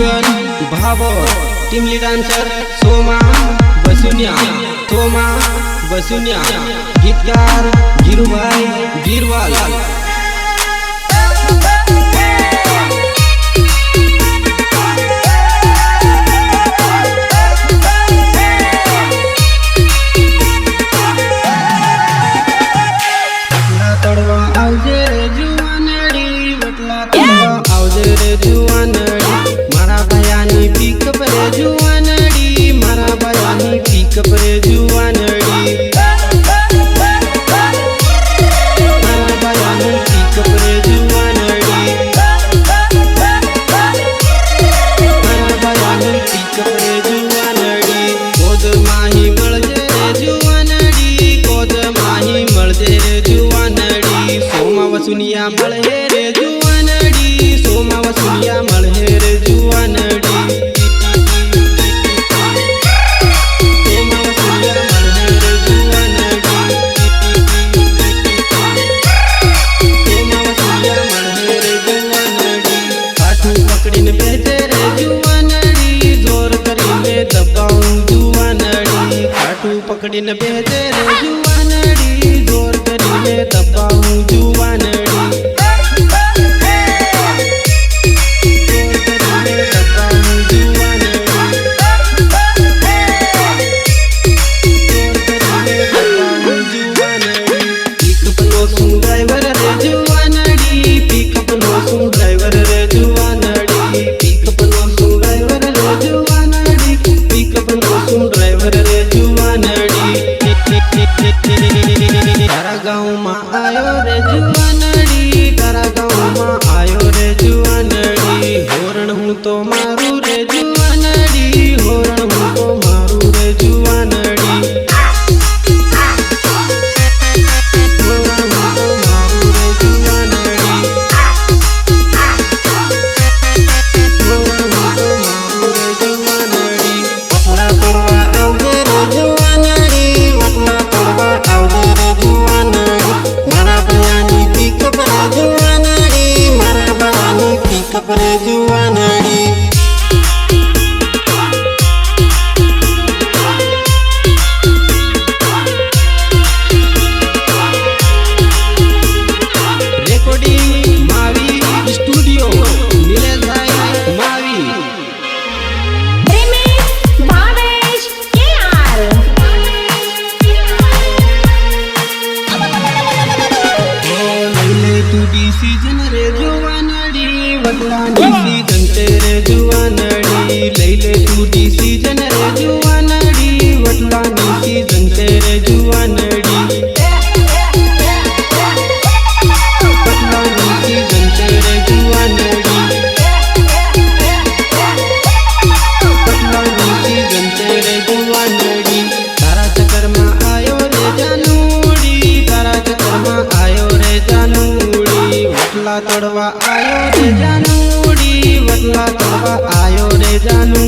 गीतन भावर टीमली डान्सर सोमा बसुनिया गीतकार गिरुभाई गिरवाल वसुनिया मळहे रे जुवानडी सोमा वसुनिया मळहे रे जुवानडी सोमा वसुनिया मळहे रे जुवानडी सोमा वसुनिया मळहे रे जुवानडी काठू पकड़ीने बेचे रे जुवानडी जोर करीने दबाऊं जुवानडी काठू पकड़ीने बेचे रे जुवानडी जोर करीने दबाऊं जुवानडी तारा गाँव में आयो रे जुवानड़ी तारा गाँव में आयो रे जुवानड़ी होरण हूँ तो मारू रे जुवानड़ी होरण हूँ तो मारू रे जुवानड़ी होरण हूँ तो मारू रे जुवानड़ी होरण हूँ तो मारू रे जुवानड़ी वटला तोड़वा आवजे रे जुवानड़ी वटला तोड़वा आवजे रे जुवानड़ी मारा बयानी पिकअप रे जुवानड़ी मारा बयानी पिकअप रे जुवानड़ी रेकॉर्डिंग मावी स्टूडियो नीलेश भाई मावी भावेश केआर लैले तू डिसीजन रे जुवानड़ी वटलानी सीजन तेरे जुवानड़ी लैले तू डिसीजन रे जुवानड़ी वटलानी सीजन तेरे जुवानड़ी वटलानी सीजन तेरे जुवानड़ी वटलानी सीजन तेरे जुवानड़ी तारा चक्कर में आयो रे जानूड़ी तारा चक्कर में आयो रे जानूड़ी वटला तोड़वा आयो रे जानूड़ी वटला तोड़वा आयो रे जानू